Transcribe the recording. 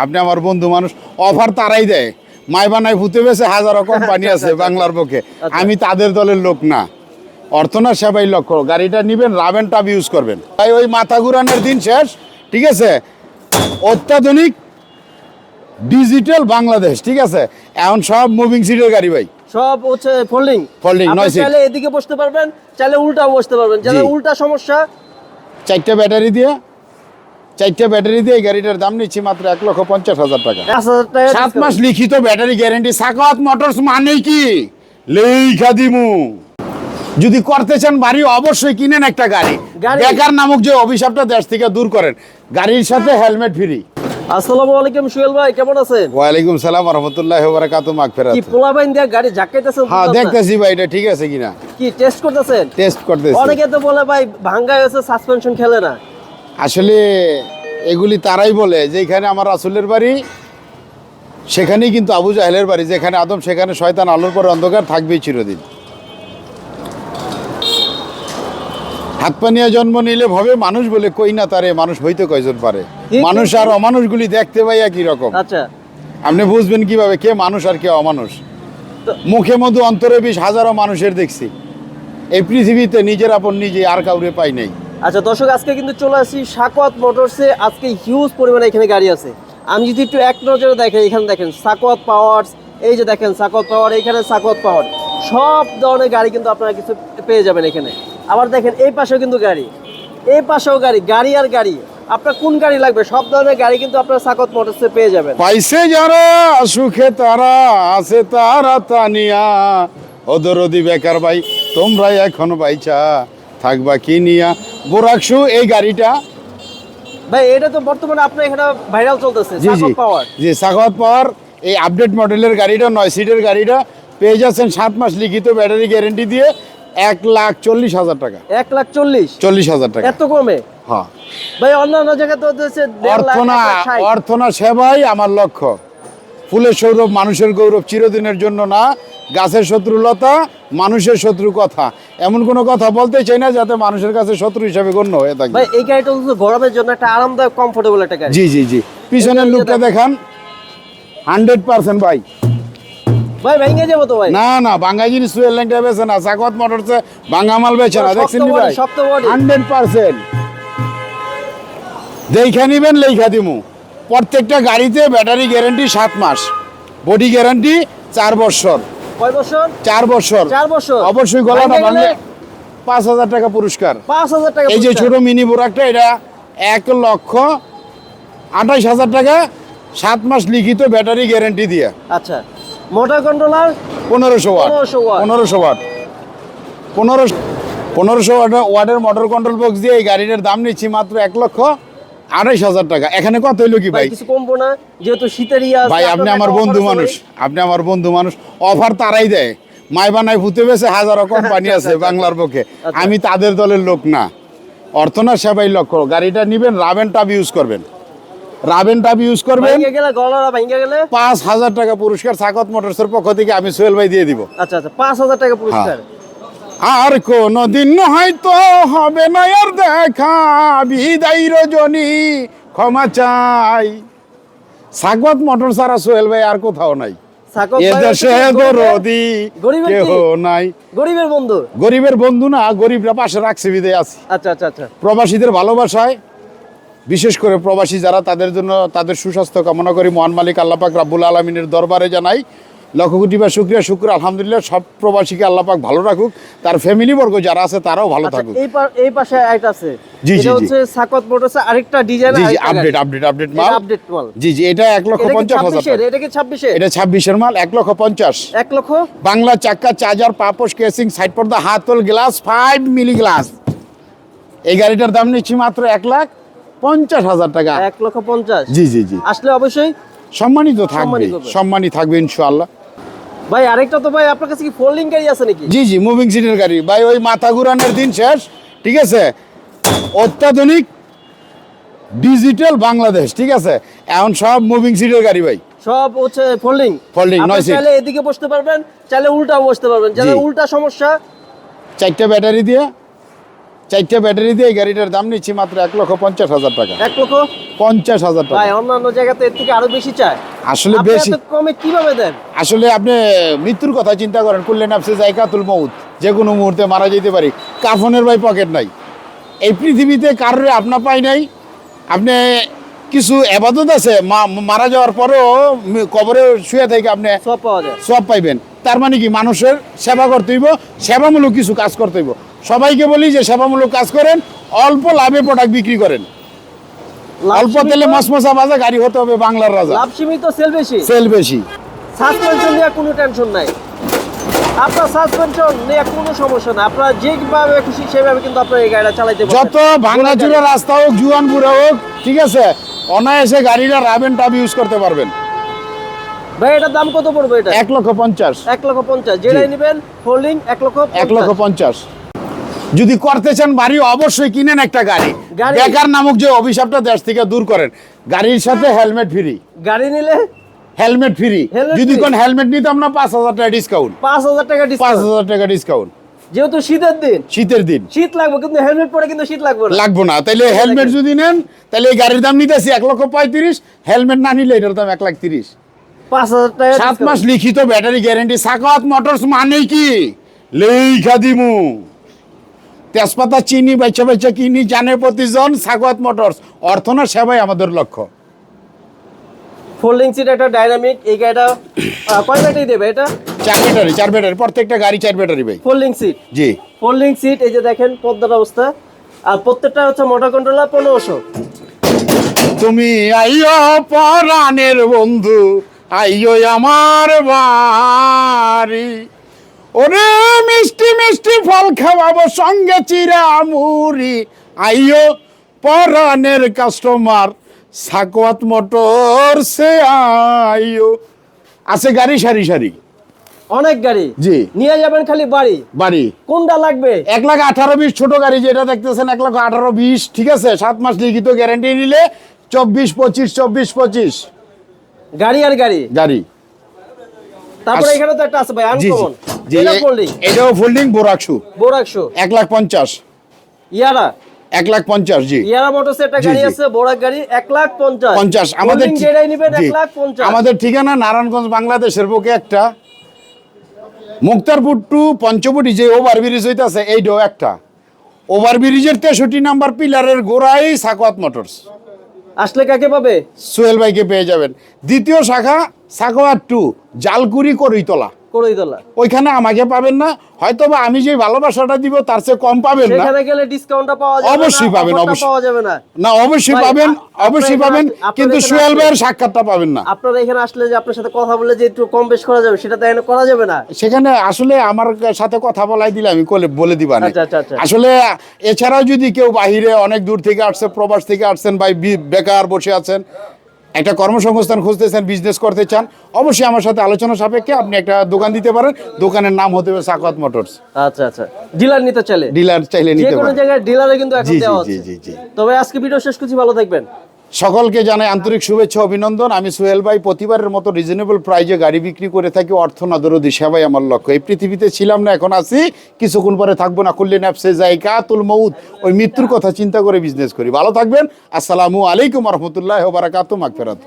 আপনি আমার বন্ধু মানুষ, অফার তারাই দেয়। মাইবানায় ভূতে বেছে হাজারো কোম্পানি আছে বাংলার পক্ষে, আমি তাদের দলের লোক না। অর্থনা সেবাই লক্ষ্য, গাড়িটা নিবেন, রাবেন টাব ইউজ করবেন। তাই ওই মাথা ঘুরানোর দিন শেষ, ঠিক আছে। অত্যাধুনিক ডিজিটাল বাংলাদেশ, ঠিক আছে। এখন সব মুভিং সিটের গাড়ি ভাই, সব হচ্ছে ফোল্ডিং। ফোল্ডিং, আপনি 9 সিট। চাইলে এদিকে বসতে পারবেন, চাইলে উল্টাও বসতে পারবেন। যাদের উল্টা সমস্যা, 4টা ব্যাটারি দিয়ে, 4টা ব্যাটারি দিয়ে এই গাড়িটার দাম নিচ্ছি মাত্র 1,50,000 টাকা। 5,000 টাকা 7 মাস লিখিত ব্যাটারি গ্যারেন্টি। সাখাওয়াত মোটরস মানে কি লেখা দিমু। যদি করতে চান বাড়ি, অবশ্যই কিনেন একটা গাড়ি। বেকার নামক যে অভিশাপটা দেশ থেকে দূর করেন, গাড়ির সাথে হেলমেট ফ্রি। আসসালামু আলাইকুম সোহেল ভাই, কেমন আছেন? ওয়ালাইকুম সালাম ওয়া রাহমাতুল্লাহি ওয়া বারাকাতুহু। মাগফিরাত। কি পোলাবাইন দিয়ে গাড়ি ঝাঁকাইতেছেন? হ্যাঁ, দেখতেছি ভাই এটা ঠিক আছে কিনা। কি টেস্ট করতেছেন? টেস্ট করতেছি। অনেকে তো বলে ভাই ভাঙ্গা হয়েছে, সাসপেনশন খেলে না। আসলে এগুলি তারাই বলে যেখানে আমার রাসূলের বাড়ি সেখানেই কিন্তু আবু জাহেলের বাড়ি। যেখানে আদম সেখানে শয়তান, আলোর পর অন্ধকার থাকবেই চিরদিন। হাত পানিয়া জন্ম নিলে ভবে মানুষ বলে কই না তারে, মানুষ হইতে কয়জন পারে। মানুষ আর অমানুষগুলি দেখতে পাই একই রকম। আচ্ছা, আপনি বুঝবেন কিভাবে কে মানুষ আর কে অমানুষ? মুখে মধু অন্তরে বিষ, হাজারো মানুষের দেখছি এই পৃথিবীতে। নিজের আপন নিজে, আর কাউরে পাই নাই। আচ্ছা দর্শক, আজকে কিন্তু চলে আসি সাখাওয়াত মোটরসে। আজকে হিউজ পরিমাণে এখানে গাড়ি আছে। আমি যদি একটু এক নজরে দেখেন, এখানে দেখেন সাখাওয়াত পাওয়ার্স, এই যে দেখেন সাখাওয়াত পাওয়ার, এখানে সাখাওয়াত পাওয়ার, সব ধরনের গাড়ি কিন্তু আপনারা কিছু পেয়ে যাবেন এখানে। আবার দেখেন এই পাশেও কিন্তু গাড়ি, এই পাশেও গাড়ি, গাড়ি আর গাড়ি। আপনার কোন গাড়ি লাগবে, সব ধরনের গাড়ি কিন্তু আপনারা সাখাওয়াত মোটরসে পেয়ে যাবেন। পাইছে যারা সুখে তারা আছে তারা তানিয়া, ওদরদি বেকার ভাই তোমরা এখন বাইচা থাকবা কি নিয়া। বোরাকশু এই গাড়িটা ভাই, এটা তো বর্তমানে আপনার এখানে ভাইরাল চলতেছে জি জি সাখাওয়াত পাওয়ার। জি, সাখাওয়াত পাওয়ার এই আপডেট মডেলের গাড়িটা, 9 সিটের গাড়িটা পেয়ে যাচ্ছেন 7 মাস লিখিত ব্যাটারি গ্যারেন্টি দিয়ে 1,40,000 টাকা। 1,40,000 টাকা। এত কমে? হ্যাঁ ভাই, অন্যান্য জায়গায় তো হচ্ছে 1.5 লাখ, অর্থনা 1,60,000। অর্থনা সেবাই আমার লক্ষ্য। ফুলের সৌরভ মানুষের গৌরব, চিরদিনের জন্য না। গাছের শত্রু লতা, মানুষের শত্রু কথা। এমন কোনো কথা বলতে চাই না যাতে মানুষের কাছে শত্রু হিসেবে গণ্য হয়ে থাকে। ভাই, এই গাড়িটা হচ্ছে গরমের জন্য একটা আরামদায়ক, কমফোর্টেবল একটা গাড়ি। জি জি জি, পিছনের লুকটা দেখান। 100% ভাই। ভাই ভেঙে যাবো তো ভাই। না না, বাঙ্গা জিনিস সুয়েল ল্যাংটা বেছে না, সাখাওয়াত মোটরসে বাঙ্গা মাল বেছে না। দেখছেন নি ভাই, 100% যেইখা নিবেন লেখা দিমু। প্রত্যেকটা গাড়িতে ব্যাটারি গ্যারান্টি 7 মাস, বডি গ্যারান্টি 4 বছর। কয় বছর? 4 বছর। 4 বছর। অবশ্যই গলাটা ভাঙলে 5,000 টাকা পুরস্কার। 5,000 টাকা। এই যে ছোট মিনি বোরাকটা, এটা 1,28,000 টাকা, 7 মাস লিখিত ব্যাটারি গ্যারান্টি দিয়ে। আচ্ছা, মোটর কন্ট্রোলার 1500 ওয়াট। 1500 ওয়াট। 1500 ওয়াটের মোটর কন্ট্রোল বক্স দিয়ে এই গাড়িটার দাম নিচ্ছি মাত্র 1,28,000 টাকা। এখানে কত হইলো কি ভাই? কিছু কমবো না, যেহেতু শীতের ইয়া আছে। ভাই আপনি আমার বন্ধু মানুষ, আপনি আমার বন্ধু মানুষ, অফার তারাই দেয়। মাইবানায় ভূতে বেছে হাজারো কোম্পানি আছে বাংলার পক্ষে, আমি তাদের দলের লোক না। অর্থনা সেবাই লক্ষ্য, গাড়িটা নিবেন, রাবেন টাব ইউজ করবেন, রাবেন টাব ইউজ করবেন। ভেঙে গেলে, গলাটা ভেঙে গেলে 5,000 টাকা পুরস্কার সাখাওয়াত মোটরসের পক্ষ থেকে আমি সোহেল ভাই দিয়ে দিব। আচ্ছা আচ্ছা, 5,000 টাকা পুরস্কার। আর কোনদিন হয়তো হবে না আর দেখা, বিদায় রজনী ক্ষমা চাই। সাখাওয়াত মোটর ছাড়া সোহেল ভাই আর কোথাও নাই। এদেশে দরদি কেহ নাই। গরিবের বন্ধু, গরিবের বন্ধু না, গরিবরা পাশে রাখছে বিদে আছি। আচ্ছা আচ্ছা আচ্ছা। প্রবাসীদের ভালোবাসায়, বিশেষ করে প্রবাসী যারা, তাদের জন্য তাদের সুস্বাস্থ্য কামনা করি। মহান মালিক আল্লাহ পাক রাব্বুল আলামিনের দরবারে জানাই লক্ষ কোটি বা শুকরিয়া। শুক্র আলহামদুলিল্লাহ, সব প্রবাসীকে আল্লাহ পাক ভালো রাখুক, তার ফ্যামিলি বর্গ যারা আছে তারাও ভালো থাকুক। এই পাশে একটা আছে, জি জি, এটা হচ্ছে সাখাওয়াত মোটরসে আরেকটা ডিজাইন। জি জি, আপডেট মাল। আপডেট মাল। জি জি, এটা 1,50,000 টাকা। এটা কি 26 এর? এটা 26 এর মাল, 1,50,000। 1 লক্ষ। বাংলা চাক্কা, চার্জার, পাপোশ, কেসিং, সাইড পর্দা, হাতল, গ্লাস, 5 মিলি গ্লাস। এই গাড়িটার দাম নিচ্ছি মাত্র 1,50,000 টাকা। 1,50,000। জি জি জি, আসলে অবশ্যই সম্মানিত থাকবে, সম্মানিত থাকবে ইনশাআল্লাহ। ভাই আরেকটা তো ভাই, আপনার কাছে কি ফোল্ডিং গাড়ি আছে নাকি? জি জি, মুভিং সিটের গাড়ি ভাই, ওই মাথা ঘুরানোর দিন শেষ, ঠিক আছে। অত্যাধুনিক ডিজিটাল বাংলাদেশ, ঠিক আছে। এখন সব মুভিং সিটের গাড়ি ভাই, সব হচ্ছে ফোল্ডিং। 9 সিট। চাইলে এদিকে বসতে পারবেন, চাইলে উল্টাও বসতে পারবেন। যাদের উল্টা সমস্যা, 4টা ব্যাটারি দিয়ে, 4টা ব্যাটারি দিয়ে এই গাড়িটার দাম নিচ্ছি মাত্র 1,50,000 টাকা। 1,50,000 টাকা। ভাই অন্যান্য জায়গাতে এর থেকে আরো বেশি চায়। আসলে আপনি বেশি এত কমে কিভাবে দেন? আসলে আপনি মৃত্যুর কথা চিন্তা করেন, কুল্লে নাফসে জায়কাতুল মউত, যে কোনো মুহূর্তে মারা যেতে পারি, কাফনের ভাই পকেট নাই। এই পৃথিবীতে কারোর আপনা পাই নাই। আপনি কিছু আবাদত আছে মারা যাওয়ার পরেও কবরে শুয়ে থেকে আপনি সব পাওয়া যায়। সব পাইবেন। তার মানে কি, মানুষের সেবা করতে হইব, সেবামূলক কিছু কাজ করতে হইব। সবাইকে বলি যে সেবামূলক কাজ করেন, অল্প লাভে প্রোডাক্ট বিক্রি করেন। অল্প তেলে মশমশা বাজা গাড়ি হতে হবে বাংলার রাজা। লাভ সীমিত, সেল বেশি। সেল বেশি। সাসপেনশন নিয়ে কোনো টেনশন নাই। আপনার সাসপেনশন নিয়ে কোনো সমস্যা না। আপনারা যেভাবে খুশি সেভাবে কিন্তু আপনারা এই গাড়িটা চালাইতে পারবেন। যত ভাঙাচুরা রাস্তা হোক, জুয়ান বুড়া হোক, ঠিক আছে, অনায়াসে গাড়িটা রাবেন টাব ইউজ করতে পারবেন। ভাই এটার দাম কত পড়বে? এটা 1,50,000। 1,50,000 যেটাই নেবেন ফোল্ডিং 1,50,000। 1,50,000। যদি করতে চান বাড়ি, অবশ্যই কিনেন একটা গাড়ি। গাড়ি। বেকার নামক যে অভিশাপটা দেশ থেকে দূর করেন। গাড়ির সাথে হেলমেট ফ্রি। গাড়ি নিলে হেলমেট ফ্রি। Helmet যদি free? কোন হেলমেট নিতাম না, 5,000 টাকা ডিসকাউন্ট। 5,000 টাকা ডিসকাউন্ট। 5,000 টাকা ডিসকাউন্ট। যেহেতু শীতের দিন, শীতের দিন শীত লাগবে, কিন্তু হেলমেট পরে কিন্তু শীত লাগবে না। লাগবো না। তাইলে হেলমেট যদি নেন, তাহলে এই গাড়ির দাম নিতেছি 1,35,000। হেলমেট না নিলে এটার দাম 1,30,000। 5,000 টাকা 7 মাস লিখিত ব্যাটারি গ্যারেন্টি। সাকাওয়াত মোটরস মানে কি? লেখা দিমু। তেজপাতা চিনি বাচ্চা বাচ্চা কিনি জানে প্রতিজন। সাকাওয়াত মোটরস, অর্থ না সেবাই আমাদের লক্ষ্য। ফোল্ডিং সিট একটা ডাইনামিক। এই গাড়িটা কয় ব্যাটারি দেবে? এটা 4 ব্যাটারি। প্রত্যেকটা গাড়ি 4 ব্যাটারি ভাই। Folding seat. জি। ফোল্ডিং সিট, এই যে দেখেন পর্দার অবস্থা। আর প্রত্যেকটা হচ্ছে মোটর কন্ট্রোলার 1500। তুমি আইও পরাণের বন্ধু, আইও আমার বাড়ি, ওরে মিষ্টি মিষ্টি ফল খাওয়াবো সঙ্গে চিরা মুড়ি, আইও পরাণের কাস্টমার সাকাওয়াত মোটরসে আইও। আছে গাড়ি সারি সারি, অনেক গাড়ি। জি। নিয়ে যাবেন খালি বাড়ি। বাড়ি কোনটা লাগবে? 1,18,20 ছোট গাড়ি যেটা দেখতেছেন, 1,18,20, ঠিক আছে। 7 মাস লিখিত গ্যারান্টি নিলে 24,25 গাড়ি আর গাড়ি। গাড়ি। তারপরে এখানে তো একটা আছে ভাই, জি আনকমন। জি, এটা ফোল্ডিং। এটাও ফোল্ডিং বোরাকশু। 1,50,000। ইয়ারা 1,50,000 জি। ইয়ারা মোটরস একটা জি, গাড়ি জি। আছে, বোরাক গাড়ি 1,50,000। 50 আমাদের ফোল্ডিং যেটাই নেবেন জি। 1,50,000। আমাদের ঠিকানা নারায়ণগঞ্জ, বাংলাদেশের বুকে একটা। মুক্তারপুর টু পঞ্চবটি যে ওভারব্রিজ হইতাছে, এইটাও একটা। ওভারব্রিজের 63 নাম্বার পিলারের গোড়ায় সাকাওয়াত মোটরস। আসলে কাকে পাবে? সোহেল ভাইকে পেয়ে যাবেন। দ্বিতীয় শাখা সাকাওয়াত 2, জালকুড়ি করইতলা। করইতলা। ওইখানে আমাকে পাবেন না, হয়তো বা আমি যে ভালোবাসাটা দিব তার চেয়ে কম পাবেন না। সেখানে গেলে ডিসকাউন্টটা পাওয়া যাবে না। অবশ্যই পাবেন, অফারটা অবশ্যই পাওয়া যাবে না। না, অবশ্যই ভাই, পাবেন, আপনারা অবশ্যই এখানে পাবেন, আপনারা কিন্তু এখানে সোহেল আসলে- ভাইয়ের সাক্ষাৎটা পাবেন না। আপনারা এখানে আসলে যে আপনার সাথে কথা বলে যে একটু কম বেশ করা যাবে, সেটা তো এখানে করা যাবে না। সেখানে আসলে আমার সাথে কথা বলাই দিলে আমি বলে দিবা না। আচ্ছা, আচ্ছা, আচ্ছা। আসলে এছাড়াও যদি কেউ বাহিরে অনেক দূর থেকে আসছে, প্রবাস থেকে আসছেন, ভাই বেকার বসে আছেন, একটা কর্মসংস্থান খুঁজতেছেন, বিজনেস করতে চান, অবশ্যই আমার সাথে আলোচনা সাপেক্ষে আপনি একটা দোকান দিতে পারেন। দোকানের নাম হতে হবে সাকাওয়াত মোটরস। আচ্ছা আচ্ছা, ডিলার নিতে চাইলে ডিলার চাইলে যে নিতে কোনো পারেন। জায়গায় ডিলারে কিন্তু এখন জি জি দেওয়া জি হচ্ছে। জি জি। তবে আজকে ভিডিও শেষ করছি, ভালো থাকবেন। সকলকে জানাই আন্তরিক শুভেচ্ছা, অভিনন্দন। আমি সোহেল ভাই প্রতিবারের মতো রিজনেবল প্রাইজে গাড়ি বিক্রি করে থাকি। অর্থ না দরদি সেবাই আমার লক্ষ্য। এই পৃথিবীতে ছিলাম না, এখন আছি, কিছুক্ষণ পরে থাকবো না। কুল্লি নাফসে জায়কাতুল মউত, ওই মৃত্যুর কথা চিন্তা করে বিজনেস করি। ভালো থাকবেন। আসসালামু আলাইকুম রহমতুল্লাহ ওয়া বারাকাতুহু। মাগফিরাত।